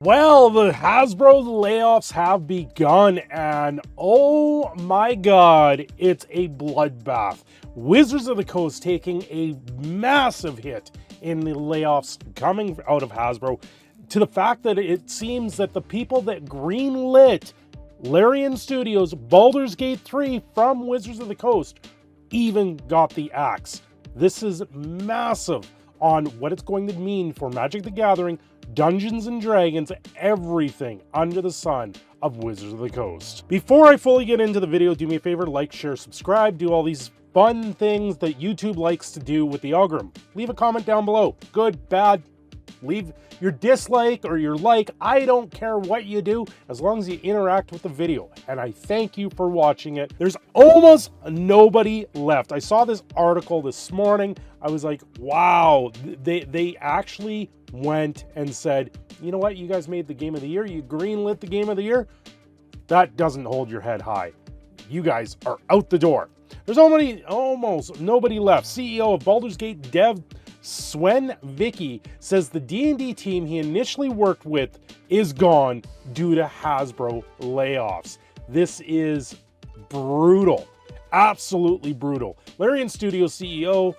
Well, the Hasbro layoffs have begun, and oh my god, it's a bloodbath. Wizards of the Coast taking a massive hit in the layoffs coming out of Hasbro, to the fact that it seems that the people that greenlit Larian Studios' Baldur's Gate 3 from Wizards of the Coast even got the axe. This is massive on what it's going to mean for Magic the Gathering, Dungeons and Dragons, everything under the sun of Wizards of the Coast. Before I fully get into the video, do me a favor, like, share, subscribe, do all these fun things that YouTube likes to do with the algorithm. Leave a comment down below, good, bad, leave your dislike or your like. I don't care what you do as long as you interact with the video, and I thank you for watching it. There's almost nobody left. I saw this article this morning. I was like, wow, they actually went and said, you know what, you guys made the game of the year, you greenlit the game of the year. That doesn't hold your head high. You guys are out the door. There's almost nobody left. CEO of Baldur's Gate dev Sven Vicky says the D&D team he initially worked with is gone due to Hasbro layoffs. This is brutal, absolutely brutal. Larian Studios CEO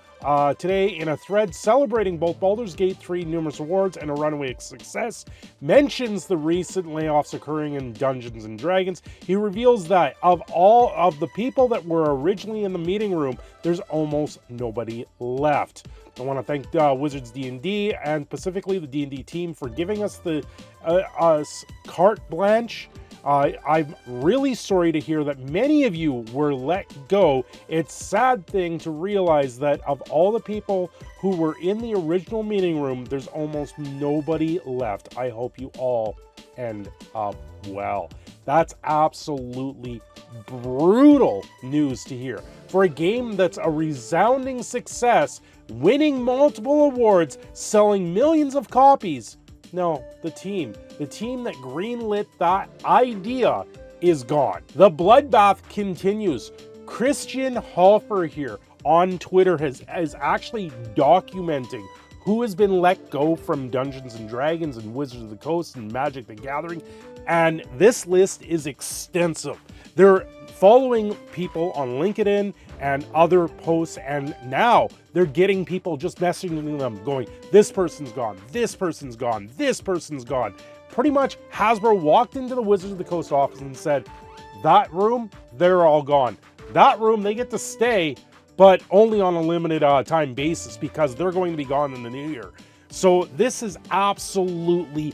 today, in a thread celebrating both Baldur's Gate 3 numerous awards and a runaway success, mentions the recent layoffs occurring in Dungeons and Dragons. He reveals that of all of the people that were originally in the meeting room, there's almost nobody left. I want to thank Wizards D&D and specifically the D&D team for giving us the carte blanche. I'm really sorry to hear that many of you were let go. It's a sad thing to realize that of all the people who were in the original meeting room, there's almost nobody left. I hope you all end up well. That's absolutely brutal news to hear. For a game that's a resounding success, winning multiple awards, selling millions of copies, no, the team that greenlit that idea is gone. The bloodbath continues. Christian Halfer here on Twitter is actually documenting who has been let go from Dungeons and Dragons and Wizards of the Coast and Magic the Gathering, and this list is extensive. They're following people on LinkedIn and other posts, and now they're getting people just messaging them going, this person's gone, this person's gone, this person's gone. Pretty much Hasbro walked into the Wizards of the Coast office and said, that room, they're all gone. That room, they get to stay, but only on a limited time basis because they're going to be gone in the new year. So this is absolutely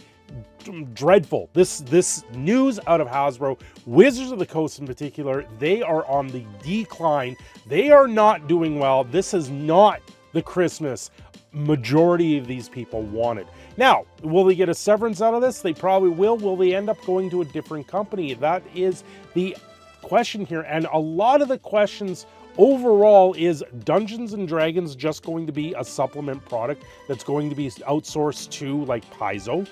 dreadful. This news out of Hasbro, Wizards of the Coast in particular, they are on the decline. They are not doing well. This is not the Christmas majority of these people wanted. Now, will they get a severance out of this? They probably will. Will they end up going to a different company? That is the question here. And a lot of the questions overall is Dungeons and Dragons just going to be a supplement product that's going to be outsourced to like Paizo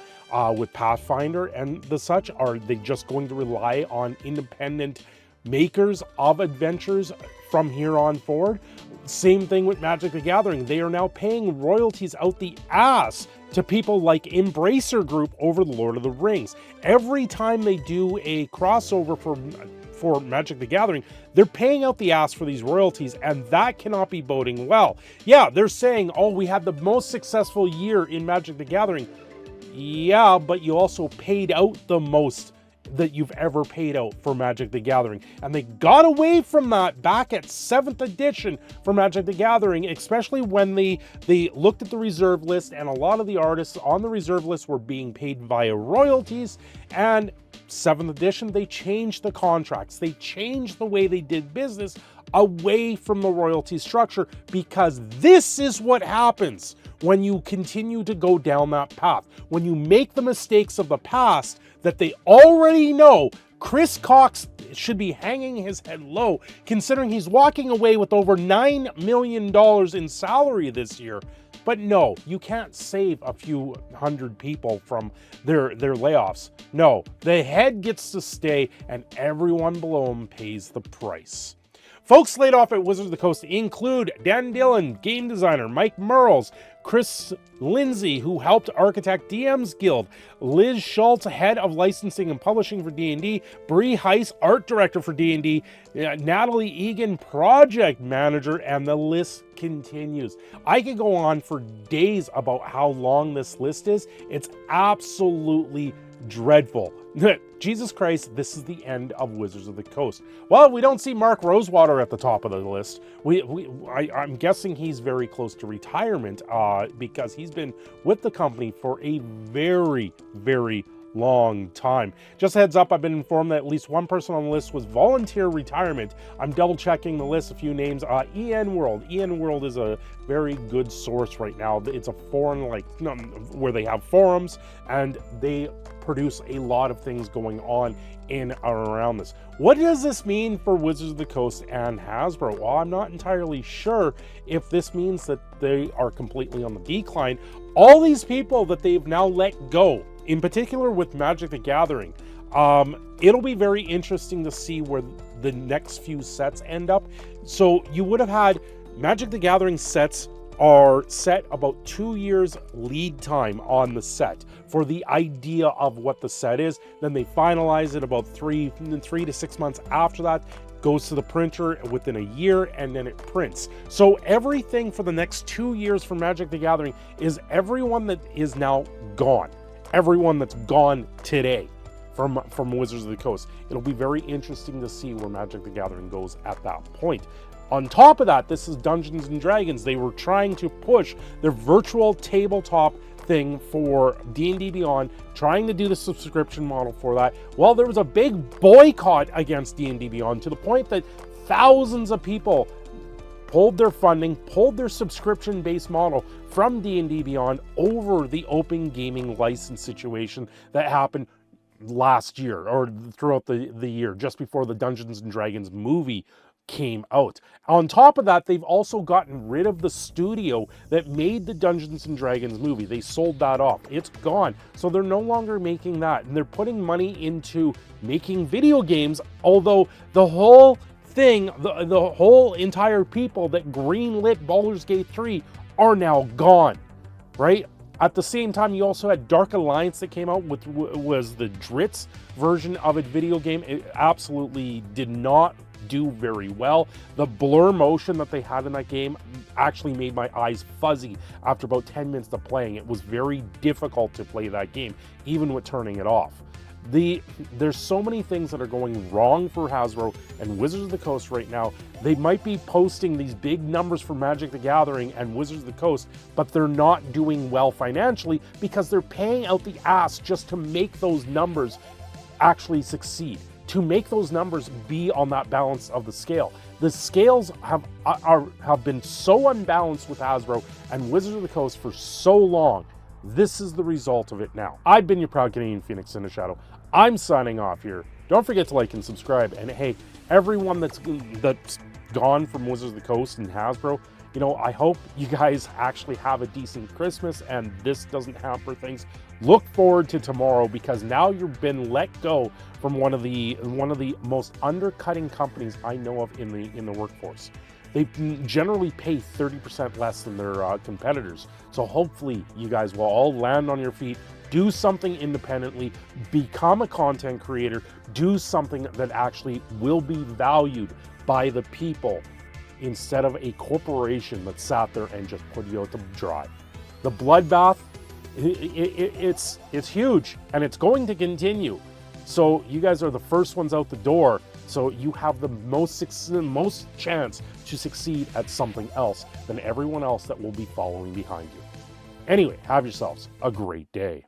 with Pathfinder and the such? Are they just going to rely on independent makers of adventures from here on forward? Same thing with Magic the Gathering. They are now paying royalties out the ass to people like Embracer Group over the Lord of the Rings. Every time they do a crossover for Magic the Gathering, they're paying out the ass for these royalties, and that cannot be boding well. Yeah, they're saying, oh, we had the most successful year in Magic the Gathering. Yeah, but you also paid out the most that you've ever paid out for Magic the Gathering. And they got away from that back at 7th edition for Magic the Gathering, especially when they looked at the reserve list, and a lot of the artists on the reserve list were being paid via royalties. And 7th edition, they changed the contracts. They changed the way they did business away from the royalty structure, because this is what happens when you continue to go down that path. When you make the mistakes of the past that they already know. Chris Cox should be hanging his head low, considering he's walking away with over $9 million in salary this year. But no, you can't save a few hundred people from their layoffs. No, the head gets to stay, and everyone below him pays the price. Folks laid off at Wizards of the Coast include Dan Dillon, game designer, Mike Merles, Chris Lindsay, who helped architect DM's Guild, Liz Schultz, head of licensing and publishing for D&D, Bree Heiss, art director for D&D, Natalie Egan, project manager, and the list continues. I could go on for days about how long this list is. It's absolutely dreadful. Jesus Christ, this is the end of Wizards of the Coast. Well, we don't see Mark Rosewater at the top of the list. I'm guessing he's very close to retirement because he's been with the company for a very, very long time. Just a heads up, I've been informed that at least one person on the list was volunteer retirement. I'm double checking the list, a few names. EN World. EN World is a very good source right now. It's a forum where they have forums and they produce a lot of things going on in or around this. What does this mean for Wizards of the Coast and Hasbro? Well, I'm not entirely sure if this means that they are completely on the decline. All these people that they've now let go, in particular with Magic the Gathering, it'll be very interesting to see where the next few sets end up. So you would have had Magic the Gathering sets are set about 2 years lead time on the set for the idea of what the set is. Then they finalize it about 3 to 6 months after that, goes to the printer within a year, and then it prints. So everything for the next 2 years for Magic the Gathering is everyone that is now gone. Everyone that's gone today from Wizards of the Coast. It'll be very interesting to see where Magic the Gathering goes at that point. On top of that, this is Dungeons & Dragons. They were trying to push their virtual tabletop thing for D&D Beyond, trying to do the subscription model for that. Well, there was a big boycott against D&D Beyond to the point that thousands of people pulled their funding, pulled their subscription-based model from D&D Beyond over the open gaming license situation that happened last year or throughout the year, just before the Dungeons & Dragons movie came out. On top of that, they've also gotten rid of the studio that made the Dungeons & Dragons movie. They sold that off. It's gone. So they're no longer making that. And they're putting money into making video games, although the whole thing, the whole entire people that greenlit Baldur's Gate 3 are now gone, right? At the same time, you also had Dark Alliance that came out with was the Dritz version of a video game. It absolutely did not do very well. The blur motion that they had in that game actually made my eyes fuzzy after about 10 minutes of playing. It was very difficult to play that game, even with turning it off. There's so many things that are going wrong for Hasbro and Wizards of the Coast right now. They might be posting these big numbers for Magic the Gathering and Wizards of the Coast, but they're not doing well financially because they're paying out the ass just to make those numbers actually succeed, to make those numbers be on that balance of the scale. The scales have been so unbalanced with Hasbro and Wizards of the Coast for so long. This is the result of it now. I've been your proud Canadian Phoenix in the Shadow. I'm signing off here. Don't forget to like and subscribe. And hey, everyone that's gone from Wizards of the Coast and Hasbro, you know, I hope you guys actually have a decent Christmas and this doesn't hamper things. Look forward to tomorrow because now you've been let go from one of the most undercutting companies I know of in the workforce. They generally pay 30% less than their competitors. So hopefully you guys will all land on your feet, do something independently, become a content creator, do something that actually will be valued by the people instead of a corporation that sat there and just put you out to dry. The bloodbath, it's huge and it's going to continue. So you guys are the first ones out the door. So you have the most chance to succeed at something else than everyone else that will be following behind you. Anyway, have yourselves a great day.